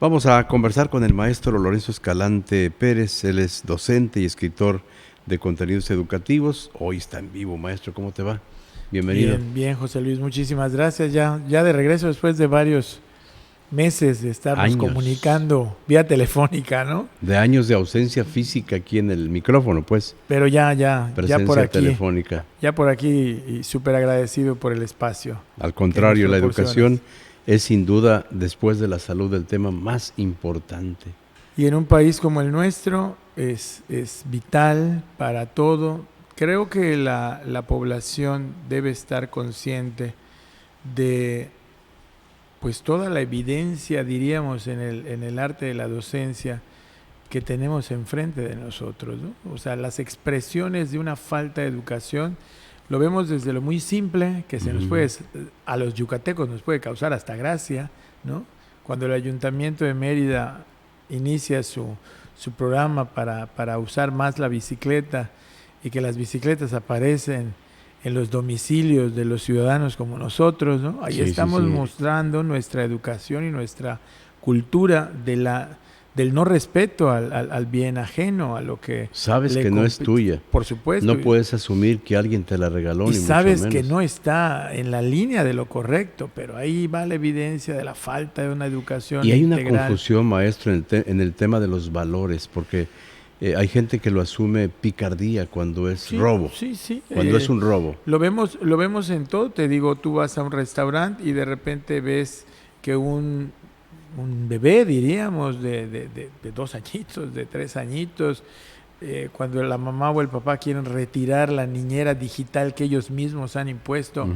Vamos a conversar con el maestro Lorenzo Escalante Pérez. Él es docente y escritor de contenidos educativos. Hoy está en vivo, maestro. ¿Cómo te va? Bienvenido. Bien, bien, José Luis, muchísimas gracias. Ya de regreso después de varios meses de estarnos Años. comunicando vía telefónica, ¿no? De años de ausencia física aquí en el micrófono, pues. Pero ya Presencia telefónica. ya por aquí y súper agradecido por el espacio Al que nos contrario, la proporcionas. educación es sin duda, después de la salud, el tema más importante. Y en un país como el nuestro es vital para todo. Creo que la población debe estar consciente de pues toda la evidencia, diríamos, en el arte de la docencia que tenemos enfrente de nosotros, ¿no? O sea, las expresiones de una falta de educación lo vemos desde lo muy simple, que se nos puede, a los yucatecos nos puede causar hasta gracia, ¿no? Cuando el Ayuntamiento de Mérida inicia su programa para usar más la bicicleta y que las bicicletas aparecen en los domicilios de los ciudadanos como nosotros, ¿no? Ahí estamos mostrando nuestra educación y nuestra cultura del no respeto al bien ajeno, a lo que sabes que no es tuya. Por supuesto. No puedes asumir que alguien te la regaló, Y ni sabes mucho que menos. no está en la línea de lo correcto, pero ahí va la evidencia de la falta de una educación Y hay una integral. confusión, maestro, en el tema de los valores, porque hay gente que lo asume picardía cuando es robo. Sí. Cuando es un robo. Lo vemos en todo. Te digo, tú vas a un restaurante y de repente ves que un bebé, diríamos, de 2 añitos, de 3 añitos, cuando la mamá o el papá quieren retirar la niñera digital que ellos mismos han impuesto,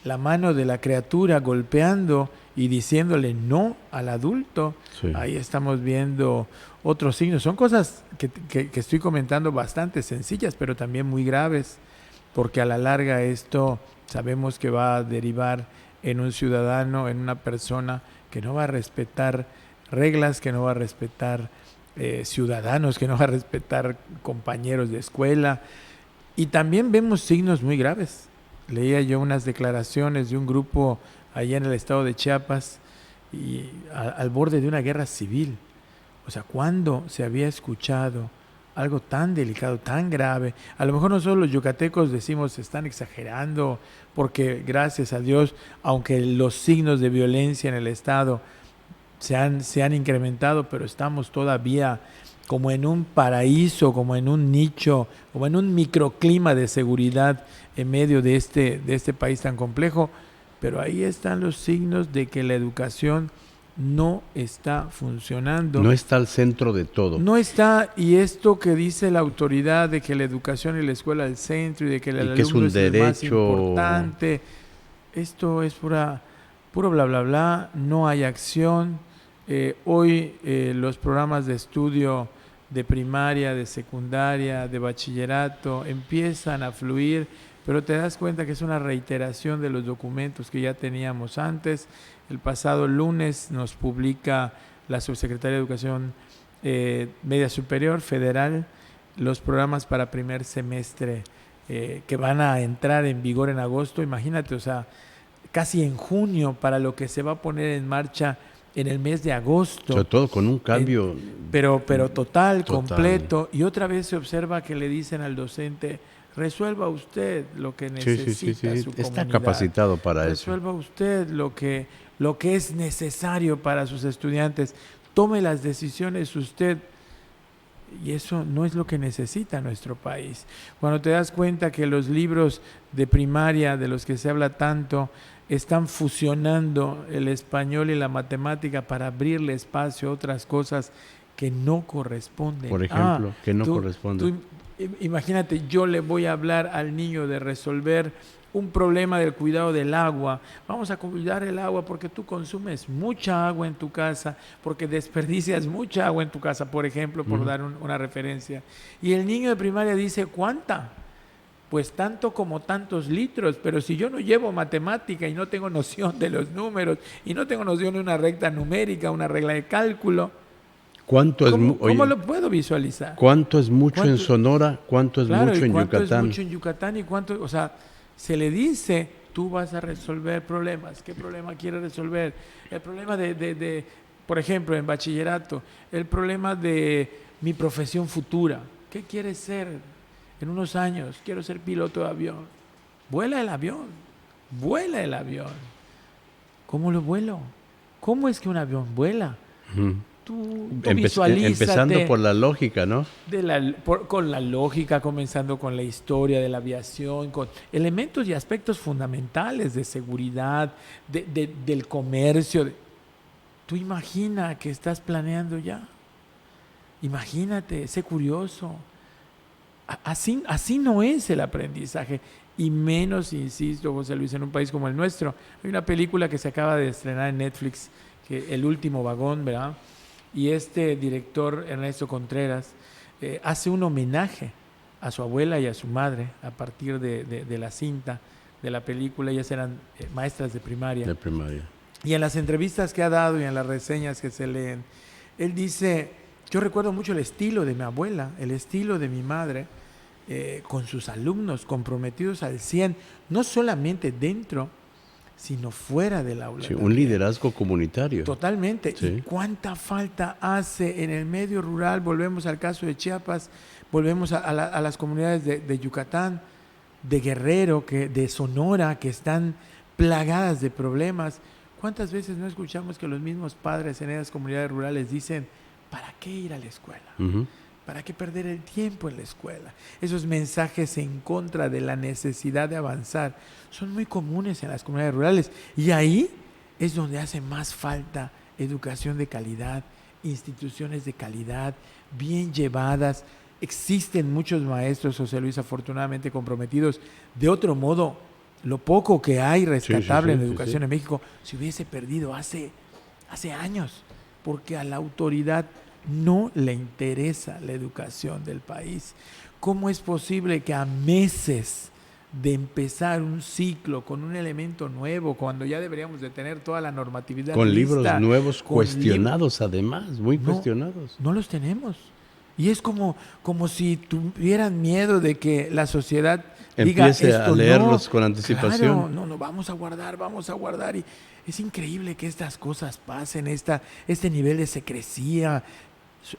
la mano de la criatura golpeando y diciéndole no al adulto, ahí estamos viendo otros signos. Son cosas que estoy comentando bastante sencillas, pero también muy graves, porque a la larga esto sabemos que va a derivar en un ciudadano, en una persona que no va a respetar reglas, que no va a respetar ciudadanos, que no va a respetar compañeros de escuela. Y también vemos signos muy graves. Leía yo unas declaraciones de un grupo allá en el estado de Chiapas y al borde de una guerra civil. O sea, ¿cuándo se había escuchado algo tan delicado, tan grave? A lo mejor nosotros los yucatecos decimos están exagerando porque gracias a Dios, aunque los signos de violencia en el estado se han incrementado, pero estamos todavía como en un paraíso, como en un nicho, como en un microclima de seguridad en medio de este país tan complejo. Pero ahí están los signos de que la educación no está funcionando. No está al centro de todo. No está, y esto que dice la autoridad de que la educación y la escuela al centro y de que el alumno es un es derecho. el más importante, esto es puro bla bla bla, no hay acción. Hoy los programas de estudio de primaria, de secundaria, de bachillerato empiezan a fluir, pero te das cuenta que es una reiteración de los documentos que ya teníamos antes. El pasado lunes nos publica la Subsecretaría de Educación Media Superior Federal los programas para primer semestre que van a entrar en vigor en agosto. Imagínate, o sea, casi en junio para lo que se va a poner en marcha en el mes de agosto. Sobre todo con un cambio. Pero total, completo. Y otra vez se observa que le dicen al docente, resuelva usted lo que necesita su comunidad. Está capacitado para eso. Resuelva usted lo que es necesario para sus estudiantes. Tome las decisiones usted. Y eso no es lo que necesita nuestro país. Cuando te das cuenta que los libros de primaria, de los que se habla tanto, están fusionando el español y la matemática para abrirle espacio a otras cosas que no corresponden. Por ejemplo, que no corresponden. Imagínate, yo le voy a hablar al niño de resolver un problema del cuidado del agua. Vamos a cuidar el agua porque tú consumes mucha agua en tu casa, porque desperdicias mucha agua en tu casa, por ejemplo, por dar una referencia. Y el niño de primaria dice, ¿cuánta? Pues tanto como tantos litros, pero si yo no llevo matemática y no tengo noción de los números y no tengo noción de una recta numérica, una regla de cálculo, ¿cómo lo puedo visualizar? ¿Cuánto es mucho en Sonora? ¿Cuánto es mucho en Yucatán? ¿Cuánto es mucho en Yucatán? Y cuánto, o sea, se le dice, tú vas a resolver problemas. ¿Qué problema quieres resolver? El problema de Por ejemplo, en bachillerato, el problema de mi profesión futura. ¿Qué quieres ser en unos años? Quiero ser piloto de avión. Vuela el avión, vuela el avión. ¿Cómo lo vuelo? ¿Cómo es que un avión vuela? Ujú. Tú visualízate. Empezando por la lógica, ¿no? Con la lógica, comenzando con la historia de la aviación, con elementos y aspectos fundamentales de seguridad, del comercio. Tú imagina que estás planeando ya. Imagínate, sé curioso. Así no es el aprendizaje. Y menos, insisto, José Luis, en un país como el nuestro. Hay una película que se acaba de estrenar en Netflix, que El último vagón, ¿verdad? Y este director, Ernesto Contreras, hace un homenaje a su abuela y a su madre a partir de la cinta de la película. Ellas eran maestras de primaria. De primaria. Y en las entrevistas que ha dado y en las reseñas que se leen, él dice, yo recuerdo mucho el estilo de mi abuela, el estilo de mi madre, con sus alumnos comprometidos al 100, no solamente dentro, sino fuera del aula. Sí, un liderazgo comunitario. Totalmente. Sí. ¿Y cuánta falta hace en el medio rural? Volvemos al caso de Chiapas, volvemos a las comunidades de Yucatán, de Guerrero, de Sonora, que están plagadas de problemas. ¿Cuántas veces no escuchamos que los mismos padres en esas comunidades rurales dicen, ¿para qué ir a la escuela? Uh-huh. ¿Para qué perder el tiempo en la escuela? Esos mensajes en contra de la necesidad de avanzar son muy comunes en las comunidades rurales. Y ahí es donde hace más falta educación de calidad, instituciones de calidad, bien llevadas. Existen muchos maestros, José Luis, afortunadamente comprometidos. De otro modo, lo poco que hay rescatable en educación en México se hubiese perdido hace años, porque a la autoridad no le interesa la educación del país. ¿Cómo es posible que a meses de empezar un ciclo con un elemento nuevo, cuando ya deberíamos de tener toda la normatividad con lista, libros nuevos, cuestionados además, muy cuestionados? No los tenemos. Y es como si tuvieran miedo de que la sociedad empiece diga, a leerlos con anticipación. Claro, no, vamos a guardar. Y es increíble que estas cosas pasen, este nivel de secrecía.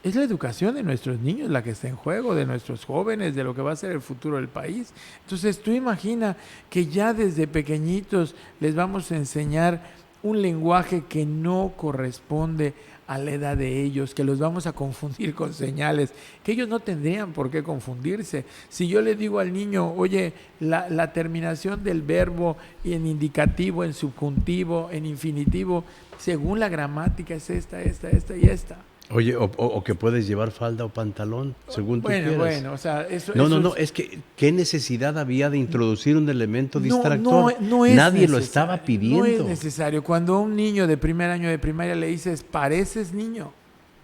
Es la educación de nuestros niños la que está en juego, de nuestros jóvenes, de lo que va a ser el futuro del país. Entonces tú imagina que ya desde pequeñitos les vamos a enseñar un lenguaje que no corresponde a la edad de ellos, que los vamos a confundir con señales, que ellos no tendrían por qué confundirse. Si yo le digo al niño, oye, la terminación del verbo en indicativo, en subjuntivo, en infinitivo, según la gramática es esta y esta. Oye, o que puedes llevar falda o pantalón, según tú quieras. Bueno, o sea, eso... No, es que ¿qué necesidad había de introducir un elemento distractor? No es Nadie lo estaba pidiendo. No es necesario. Cuando a un niño de primer año de primaria le dices, pareces niño,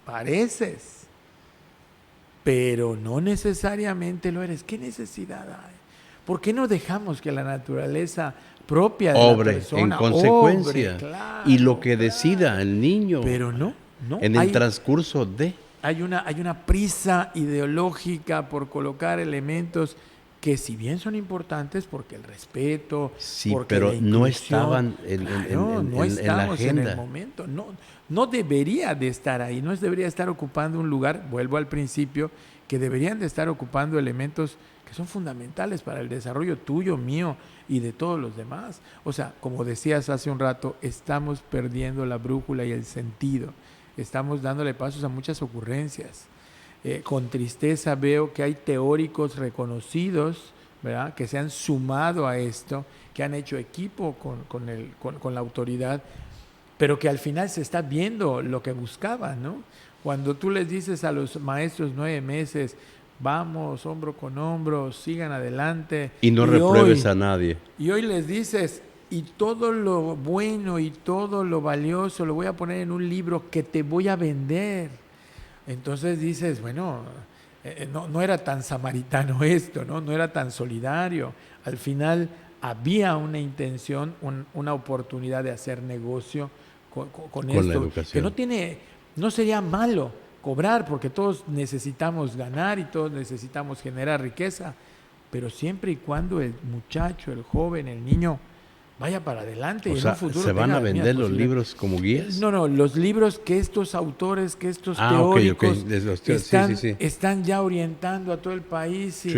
pareces, pero no necesariamente lo eres. ¿Qué necesidad hay? ¿Por qué no dejamos que la naturaleza propia de la persona en consecuencia, claro, y lo que decida el niño? Pero no, en el transcurso de... Hay una prisa ideológica por colocar elementos que si bien son importantes, porque el respeto, sí, porque pero no estaban en la agenda. En el momento, no debería de estar ahí, no debería estar ocupando un lugar, vuelvo al principio, que deberían de estar ocupando elementos que son fundamentales para el desarrollo tuyo, mío y de todos los demás. O sea, como decías hace un rato, estamos perdiendo la brújula y el sentido. Estamos dándole pasos a muchas ocurrencias. Con tristeza veo que hay teóricos reconocidos, ¿verdad?, que se han sumado a esto, que han hecho equipo con la autoridad, pero que al final se está viendo lo que buscaban, ¿no? Cuando tú les dices a los maestros 9 meses, vamos hombro con hombro, sigan adelante. Y no repruebes a nadie. Y hoy les dices... Y todo lo bueno y todo lo valioso lo voy a poner en un libro que te voy a vender. Entonces dices, bueno, no era tan samaritano esto, no era tan solidario. Al final había una intención, una oportunidad de hacer negocio con esto. La educación. Que no sería malo cobrar, porque todos necesitamos ganar y todos necesitamos generar riqueza, pero siempre y cuando el muchacho, el joven, el niño vaya para adelante y O en sea, un futuro ¿se van tenga a las vender mismas los posibilidades. libros como guías? No, los libros que estos autores, que estos Ok, teóricos de los están, sí. están ya orientando a todo el país Sí.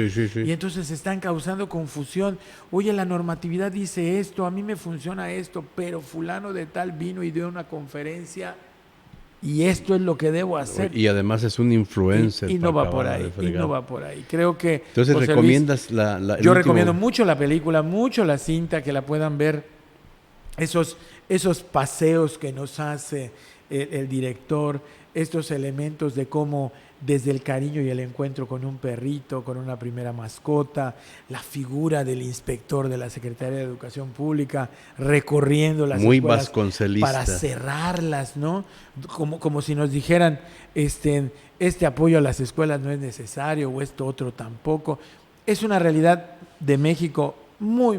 y entonces están causando confusión. Oye, la normatividad dice esto, a mí me funciona esto, pero fulano de tal vino y dio una conferencia y esto es lo que debo hacer. Y además es un influencer Y no para va por acabarla de ahí, y no fregar. va por ahí. Creo que Entonces, José Luis, ¿recomiendas el yo último? recomiendo mucho la película, mucho la cinta, que la puedan ver, esos paseos que nos hace el director, estos elementos de cómo desde el cariño y el encuentro con un perrito, con una primera mascota, la figura del inspector de la Secretaría de Educación Pública recorriendo las Muy escuelas para vasconcelista. cerrarlas, ¿no? Como si nos dijeran, este apoyo a las escuelas no es necesario o esto otro tampoco. Es una realidad de México muy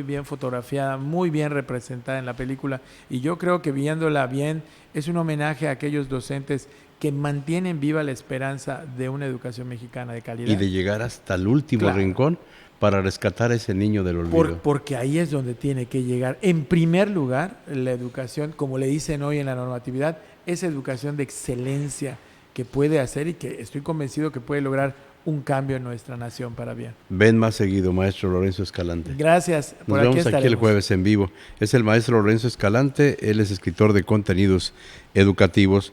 bien fotografiada, muy bien representada en la película y yo creo que viéndola bien es un homenaje a aquellos docentes que mantienen viva la esperanza de una educación mexicana de calidad. Y de llegar hasta el último Claro. rincón para rescatar a ese niño del olvido. Porque ahí es donde tiene que llegar. En primer lugar, la educación, como le dicen hoy en la normatividad, es educación de excelencia que puede hacer y que estoy convencido que puede lograr un cambio en nuestra nación para bien. Ven más seguido, maestro Lorenzo Escalante. Gracias. Nos vemos aquí el jueves en vivo. Es el maestro Lorenzo Escalante, él es escritor de contenidos educativos.